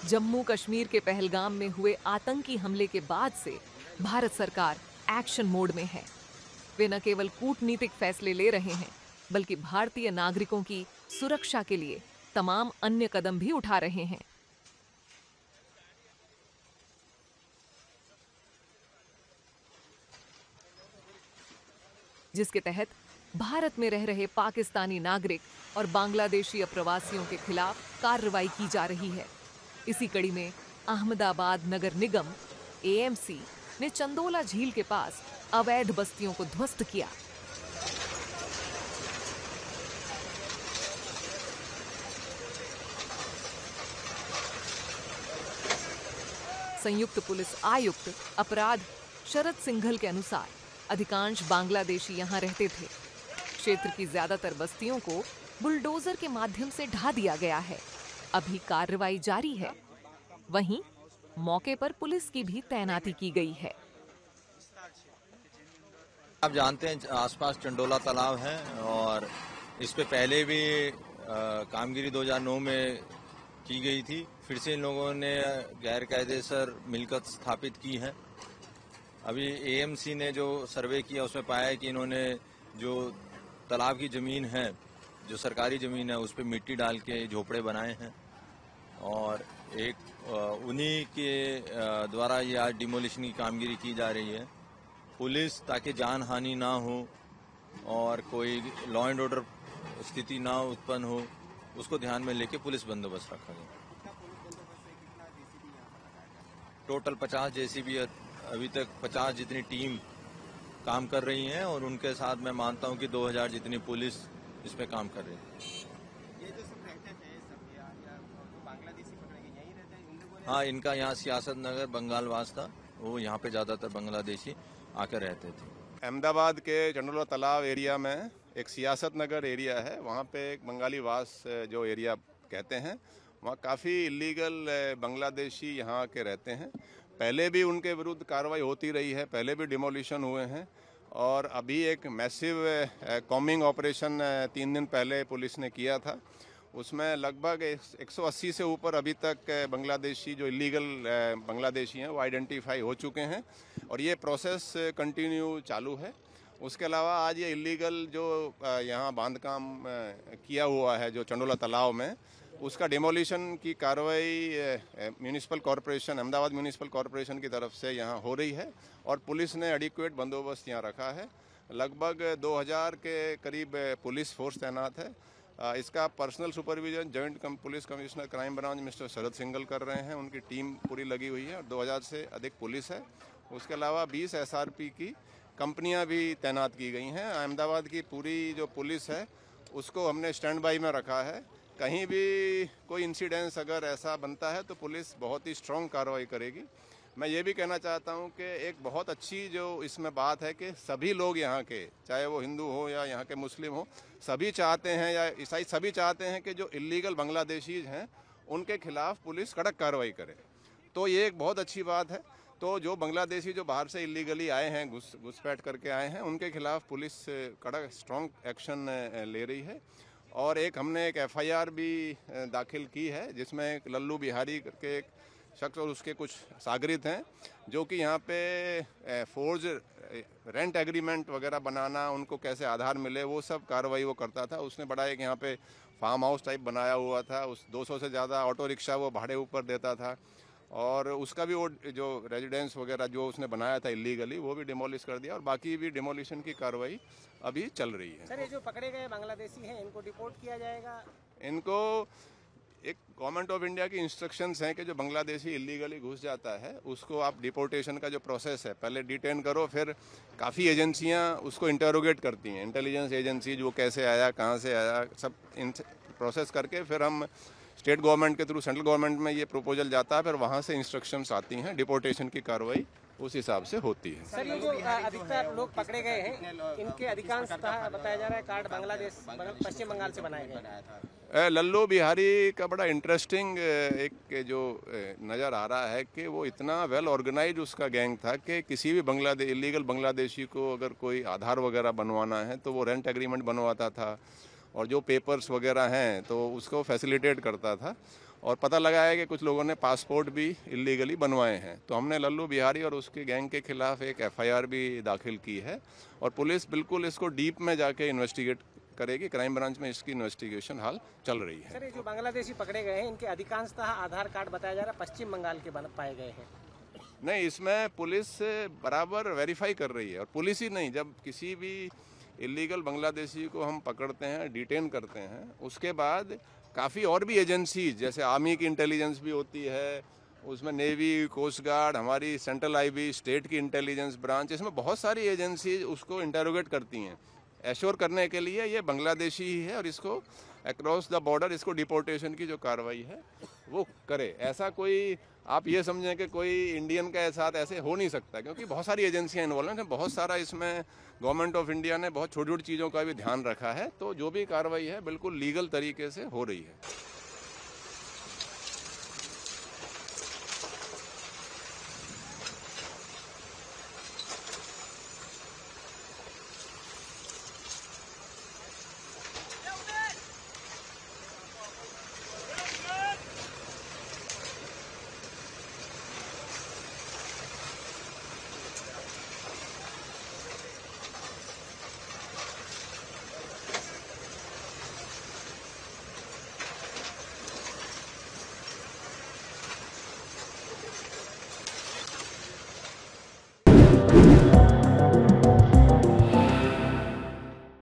जम्मू कश्मीर के पहलगाम में हुए आतंकी हमले के बाद से भारत सरकार एक्शन मोड में है। वे न केवल कूटनीतिक फैसले ले रहे हैं, बल्कि भारतीय नागरिकों की सुरक्षा के लिए तमाम अन्य कदम भी उठा रहे हैं। जिसके तहत भारत में रह रहे पाकिस्तानी नागरिक और बांग्लादेशी अप्रवासियों के खिलाफ कार्रवाई की जा रही है। इसी कड़ी में अहमदाबाद नगर निगम एएमसी ने चंदोला झील के पास अवैध बस्तियों को ध्वस्त किया। संयुक्त पुलिस आयुक्त अपराध शरद सिंघल के अनुसार अधिकांश बांग्लादेशी यहां रहते थे। क्षेत्र की ज्यादातर बस्तियों को बुलडोजर के माध्यम से ढा दिया गया है। अभी कार्रवाई जारी है। वहीं मौके पर पुलिस की भी तैनाती की गई है। आप जानते हैं आसपास चंडोला तालाब है और इस पे पहले भी कामगिरी 2009 में की गई थी। फिर से इन लोगों ने गैर कायदेसर मिलकत स्थापित की है। अभी एएमसी ने जो सर्वे किया उसमें पाया है कि इन्होंने जो तालाब की जमीन है, जो सरकारी जमीन है, उस पर मिट्टी डाल के झोपड़े बनाए हैं और एक उन्हीं के द्वारा ये आज डिमोलिशन की कामगिरी की जा रही है। पुलिस ताकि जान हानि ना हो और कोई लॉ एंड ऑर्डर स्थिति ना उत्पन्न हो, उसको ध्यान में लेके पुलिस बंदोबस्त रखा गया। टोटल 50 जेसीबी अभी तक 50 जितनी टीम काम कर रही हैं और उनके साथ मैं मानता हूं कि 2000 जितनी पुलिस इस पे काम कर रही है। ये जो सब रहते थे सब या बांग्लादेशी पकड़े गए यहीं रहते हैं, उन लोगों हाँ, इनका यहाँ सियासत नगर बंगालवास था, वो यहाँ पे ज्यादातर बांग्लादेशी आकर रहते थे। अहमदाबाद के चंडोला तालाब एरिया में एक सियासत नगर एरिया है, वहाँ पे एक बंगाली वास जो एरिया कहते हैं, वहाँ काफ़ी इलीगल बांग्लादेशी यहाँ के रहते हैं। पहले भी उनके विरुद्ध कार्रवाई होती रही है, पहले भी डिमोलिशन हुए हैं और अभी एक मैसिव कॉम्बिंग ऑपरेशन 3 दिन पहले पुलिस ने किया था। उसमें लगभग 180 से ऊपर अभी तक बांग्लादेशी जो इलीगल बांग्लादेशी हैं वो आइडेंटिफाई हो चुके हैं और ये प्रोसेस कंटिन्यू चालू है। उसके अलावा आज ये इलीगल जो यहाँ बांधकाम किया हुआ है जो चंडोला तालाब में, उसका डिमोलिशन की कार्रवाई municipal corporation, Ahmedabad municipal corporation की तरफ से यहाँ हो रही है और पुलिस ने एडिक्वेट बंदोबस्त यहाँ रखा है। लगभग 2000 के करीब पुलिस फोर्स तैनात है। इसका personal supervision joint police commissioner crime branch mister Sharad Singhal कर रहे हैं। उनकी टीम पूरी लगी हुई है और 2000 से अधिक पुलिस है। उसके अलावा 20 एसआरपी की कंपनियां भी तैनात की गई हैं। अहमदाबाद की पूरी जो पुलिस है उसको हमने स्टैंड बाई में रखा है। कहीं भी कोई इंसिडेंस अगर ऐसा बनता है तो पुलिस बहुत ही स्ट्रॉन्ग कार्रवाई करेगी। मैं ये भी कहना चाहता हूँ कि एक बहुत अच्छी जो इसमें बात है कि सभी लोग यहाँ के, चाहे वो हिंदू हो या यहाँ के मुस्लिम हो, सभी चाहते हैं या ईसाई, सभी चाहते हैं कि जो इलीगल बांग्लादेशीज हैं उनके खिलाफ पुलिस कड़क कार्रवाई करे। तो ये एक बहुत अच्छी बात है। तो जो बांग्लादेशी जो बाहर से इलीगली आए हैं, घुसपैठ करके आए हैं, उनके खिलाफ पुलिस कड़क स्ट्रॉन्ग एक्शन ले रही है। और एक हमने एक एफआईआर भी दाखिल की है जिसमें एक लल्लू बिहारी के एक शख्स और उसके कुछ सागरित हैं जो कि यहाँ पे फोर्ज रेंट एग्रीमेंट वगैरह बनाना, उनको कैसे आधार मिले, वो सब कार्रवाई वो करता था। उसने बड़ा एक यहाँ पे फार्म हाउस टाइप बनाया हुआ था, उस 200 से ज़्यादा ऑटो रिक्शा वो भाड़े ऊपर देता था और उसका भी वो जो रेजिडेंस वगैरह जो उसने बनाया था इलीगली वो भी डिमोलिश कर दिया और बाकी भी डिमोलिशन की कार्रवाई अभी चल रही है। सर, ये जो पकड़े गए बांग्लादेशी हैं इनको डिपोर्ट किया जाएगा? इनको एक गवर्नमेंट ऑफ इंडिया की इंस्ट्रक्शंस हैं कि जो बांग्लादेशी इलीगली घुस जाता है उसको आप डिपोर्टेशन का जो प्रोसेस है पहले डिटेन करो, फिर काफ़ी एजेंसियां उसको इंटरोगेट करती हैं, इंटेलिजेंस एजेंसी, जो कैसे आया, कहाँ से आया, सब प्रोसेस करके फिर हम स्टेट गवर्नमेंट के थ्रू सेंट्रल गवर्नमेंट में ये प्रपोजल जाता है, फिर वहाँ से इंस्ट्रक्शंस आती हैं, डिपोर्टेशन की कार्रवाई उस हिसाब से होती है। सर, ये जो अधिकतर लोग पकड़े गए हैं इनके अधिकांश बताया जा रहा है कार्ड बांग्लादेश पश्चिम बंगाल से बनाए गए। लल्लू बिहारी का बड़ा इंटरेस्टिंग एक जो नज़र आ रहा है कि वो इतना वेल ऑर्गेनाइज उसका गैंग था कि किसी भी इलीगल बांग्लादेशी को अगर कोई आधार वगैरह बनवाना है तो वो रेंट एग्रीमेंट बनवाता था और जो पेपर्स वगैरह हैं तो उसको फैसिलिटेट करता था और पता लगा है कि कुछ लोगों ने पासपोर्ट भी इलीगली बनवाए हैं। तो हमने लल्लू बिहारी और उसके गैंग के खिलाफ एक एफआईआर भी दाखिल की है और पुलिस बिल्कुल इसको डीप में जाके इन्वेस्टिगेट करेगी। क्राइम ब्रांच में इसकी इन्वेस्टिगेशन हाल चल रही है। सर, ये जो बांग्लादेशी पकड़े गए हैं इनके अधिकांशतः आधार कार्ड बताया जा रहा है पश्चिम बंगाल के पाए गए हैं। नहीं, इसमें पुलिस बराबर वेरीफाई कर रही है और पुलिस ही नहीं, जब किसी भी इलीगल बांग्लादेशी को हम पकड़ते हैं, डिटेन करते हैं, उसके बाद काफ़ी और भी एजेंसीज जैसे आर्मी की इंटेलिजेंस भी होती है, उसमें नेवी, कोस्ट गार्ड, हमारी सेंट्रल आईबी, स्टेट की इंटेलिजेंस ब्रांच, इसमें बहुत सारी एजेंसीज उसको इंटेरोगेट करती हैं एश्योर करने के लिए ये बांग्लादेशी ही है और इसको अक्रॉस द बॉर्डर इसको डिपोर्टेशन की जो कार्रवाई है वो करे। ऐसा कोई आप ये समझें कि कोई इंडियन के साथ ऐसे हो नहीं सकता, क्योंकि बहुत सारी एजेंसियां इन्वॉल्व हैं, बहुत सारा इसमें गवर्नमेंट ऑफ इंडिया ने बहुत छोटी छोटी चीज़ों का भी ध्यान रखा है। तो जो भी कार्रवाई है बिल्कुल लीगल तरीके से हो रही है।